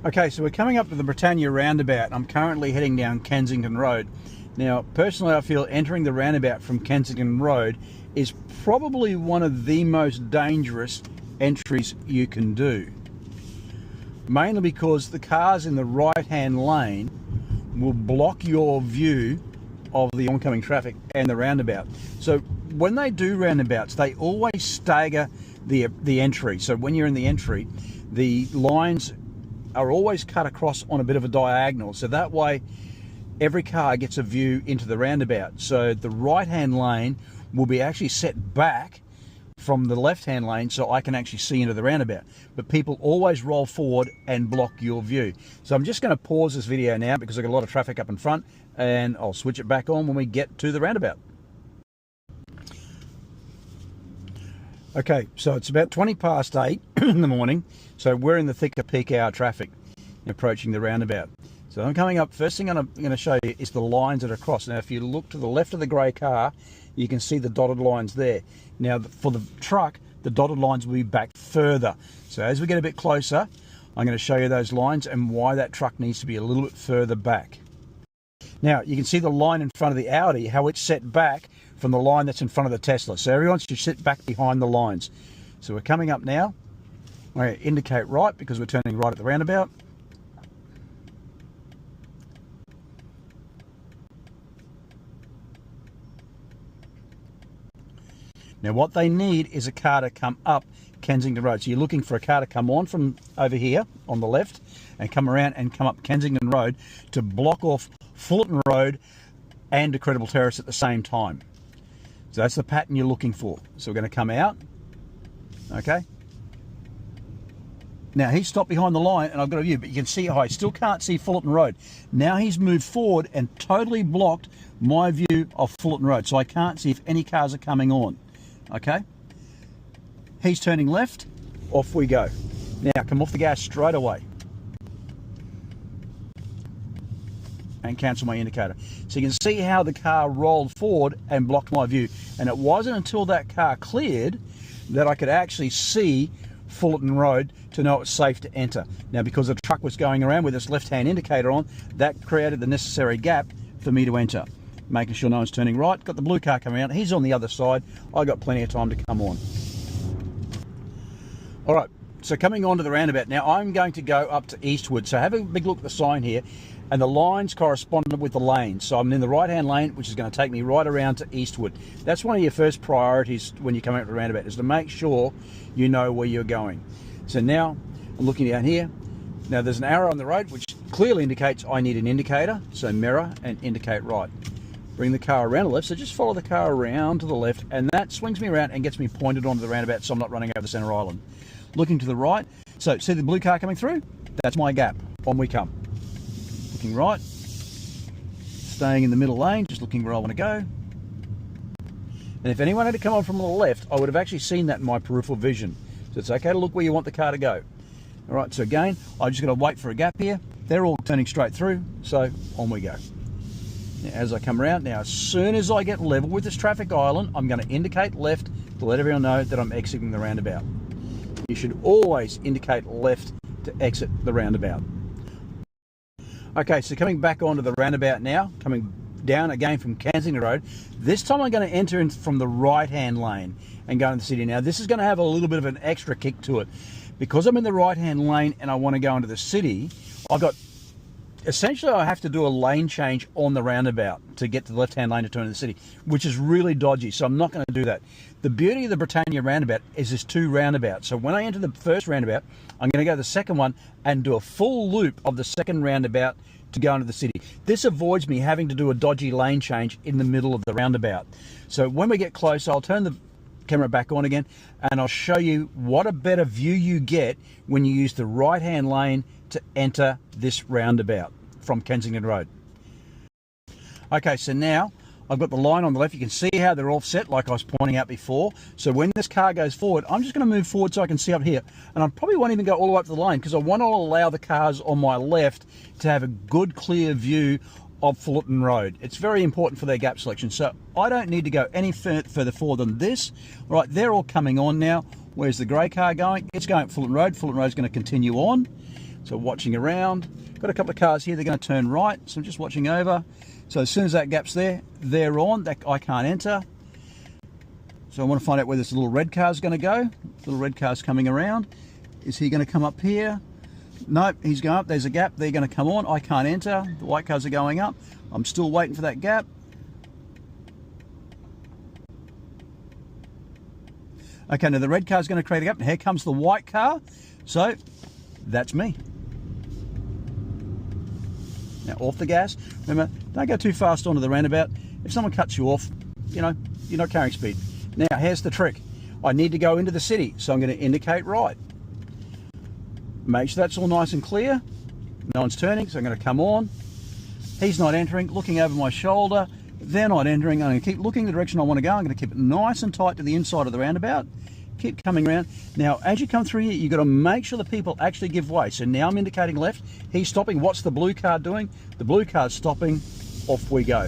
Okay, so we're coming up to the Britinia roundabout. I'm currently heading down Kensington Road. Now, personally, I feel entering the roundabout from Kensington Road is probably one of the most dangerous entries you can do. Mainly because the cars in the right-hand lane will block your view of the oncoming traffic and the roundabout. So when they do roundabouts, they always stagger the entry. So when you're in the entry, the lines are always cut across on a bit of a diagonal, so that way every car gets a view into the roundabout. So the right hand lane will be actually set back from the left hand lane so I can actually see into the roundabout, but people always roll forward and block your view. So I'm just going to pause this video now because I've got a lot of traffic up in front, and I'll switch it back on when we get to the roundabout. Okay, so it's about 20 past 8 in the morning, so we're in the thick of peak hour traffic approaching the roundabout. So I'm coming up, first thing I'm going to show you is the lines that are across. Now if you look to the left of the grey car, you can see the dotted lines there. Now for the truck, the dotted lines will be back further. So as we get a bit closer, I'm going to show you those lines and why that truck needs to be a little bit further back. Now you can see the line in front of the Audi, how it's set back from the line that's in front of the Tesla. So everyone should sit back behind the lines. So we're coming up now. I'm going to indicate right because we're turning right at the roundabout. Now what they need is a car to come up Kensington Road. So you're looking for a car to come on from over here on the left and come around and come up Kensington Road to block off Fullerton Road and a Credible Terrace at the same time. So that's the pattern you're looking for. So we're going to come out, okay? Now he's stopped behind the line and I've got a view, but you can see I still can't see Fullerton Road. Now he's moved forward and totally blocked my view of Fullerton Road, so I can't see if any cars are coming on, okay? He's turning left, off we go. Now come off the gas straight away. And cancel my indicator. So you can see how the car rolled forward and blocked my view. And it wasn't until that car cleared that I could actually see Fullerton Road to know it's safe to enter. Now because the truck was going around with its left-hand indicator on, that created the necessary gap for me to enter. Making sure no one's turning right. Got the blue car coming out. He's on the other side. I got plenty of time to come on. All right, so coming on to the roundabout. Now I'm going to go up to Eastwood. So have a big look at the sign here. And the lines correspond with the lanes. So I'm in the right-hand lane, which is going to take me right around to Eastwood. That's one of your first priorities when you come out to the roundabout, is to make sure you know where you're going. So now I'm looking down here. Now there's an arrow on the road which clearly indicates I need an indicator. So mirror and indicate right. Bring the car around to the left. So just follow the car around to the left, and that swings me around and gets me pointed onto the roundabout so I'm not running over the centre island. Looking to the right. So see the blue car coming through? That's my gap. On we come. Looking right, staying in the middle lane, just looking where I want to go. And if anyone had to come on from the left, I would have actually seen that in my peripheral vision. So it's okay to look where you want the car to go. All right, so again, I just got to wait for a gap here. They're all turning straight through, so on we go. Now, as I come around, now as soon as I get level with this traffic island, I'm going to indicate left to let everyone know that I'm exiting the roundabout. You should always indicate left to exit the roundabout. Okay, so coming back onto the roundabout now, coming down again from Kensington Road. This time I'm going to enter in from the right-hand lane and go into the city. Now this is going to have a little bit of an extra kick to it. Because I'm in the right-hand lane and I want to go into the city, essentially I have to do a lane change on the roundabout to get to the left-hand lane to turn into the city, which is really dodgy, so I'm not going to do that. The beauty of the Britinia roundabout is there's two roundabouts. So when I enter the first roundabout, I'm going to go to the second one and do a full loop of the second roundabout to go into the city. This avoids me having to do a dodgy lane change in the middle of the roundabout. So when we get close, I'll turn the camera back on again and I'll show you what a better view you get when you use the right-hand lane to enter this roundabout from Kensington Road. Okay, so now I've got the line on the left. You can see how they're offset like I was pointing out before. So when this car goes forward, I'm just going to move forward so I can see up here. And I probably won't even go all the way up to the line because I want to allow the cars on my left to have a good clear view of Fullerton Road. It's very important for their gap selection. So I don't need to go any further forward than this. Right, they're all coming on now. Where's the grey car going? It's going up Fullerton Road. Fullerton Road's going to continue on. So watching around, got a couple of cars here, they're going to turn right, so I'm just watching over. So as soon as that gap's there, they're on, that I can't enter. So I want to find out where this little red car's going to go. Little red car's coming around. Is he going to come up here? Nope, he's going up, there's a gap, they're going to come on, I can't enter. The white cars are going up. I'm still waiting for that gap. Okay, now the red car's going to create a gap, and here comes the white car. So that's me. Now off the gas. Remember, don't go too fast onto the roundabout. If someone cuts you off, you know, you're not carrying speed. Now here's the trick. I need to go into the city, so I'm going to indicate right. Make sure that's all nice and clear. No one's turning, so I'm going to come on. He's not entering, looking over my shoulder. They're not entering. I'm going to keep looking the direction I want to go. I'm going to keep it nice and tight to the inside of the roundabout. Keep coming around. Now, as you come through here, you've got to make sure the people actually give way. So now I'm indicating left. He's stopping. What's the blue car doing? The blue car's stopping. Off we go.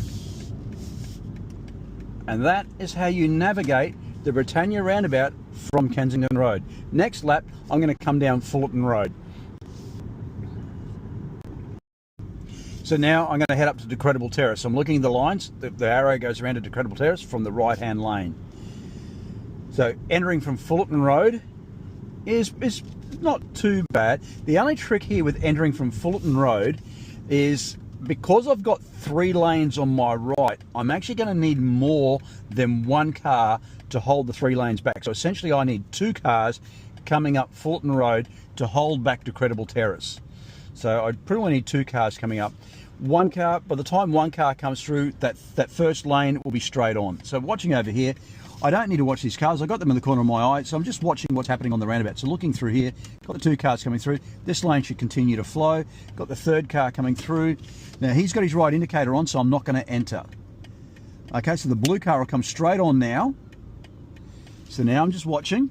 And that is how you navigate the Britinia roundabout from Kensington Road. Next lap, I'm going to come down Fullerton Road. So now I'm going to head up to Decredible Terrace. I'm looking at the lines. The arrow goes around to Decredible Terrace from the right-hand lane. So entering from Fullerton Road is not too bad. The only trick here with entering from Fullerton Road is because I've got 3 lanes on my right, I'm actually going to need more than 1 car to hold the 3 lanes back. So essentially I need 2 cars coming up Fullerton Road to hold back Decredible Terrace. So I pretty well need 2 cars coming up. 1 car, by the time 1 car comes through, that first lane will be straight on. So watching over here, I don't need to watch these cars. I've got them in the corner of my eye, so I'm just watching what's happening on the roundabout. So looking through here, got the 2 cars coming through. This lane should continue to flow. Got the 3rd car coming through. Now he's got his right indicator on, so I'm not going to enter. Okay, so the blue car will come straight on now. So now I'm just watching.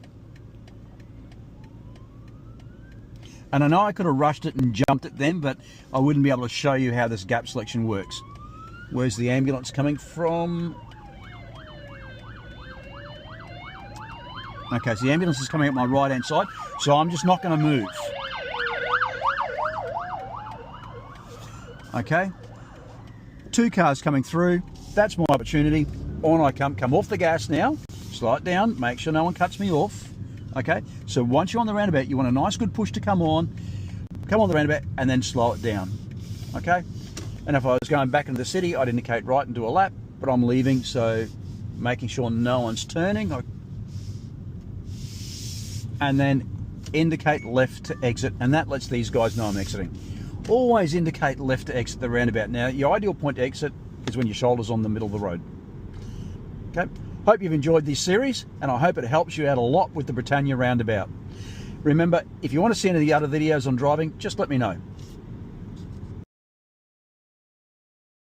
And I know I could have rushed it and jumped it then, but I wouldn't be able to show you how this gap selection works. Where's the ambulance coming from? Okay, so the ambulance is coming up my right-hand side, so I'm just not going to move. Okay, 2 cars coming through. That's my opportunity. On I come off the gas now. Slow it down, make sure no one cuts me off. Okay, so once you're on the roundabout, you want a nice good push to come on the roundabout, and then slow it down. Okay, and if I was going back into the city, I'd indicate right and do a lap, but I'm leaving, so making sure no one's turning. And then indicate left to exit, and that lets these guys know I'm exiting. Always indicate left to exit the roundabout. Now, your ideal point to exit is when your shoulder's on the middle of the road. Okay, hope you've enjoyed this series, and I hope it helps you out a lot with the Britinia roundabout. Remember, if you want to see any of the other videos on driving, just let me know.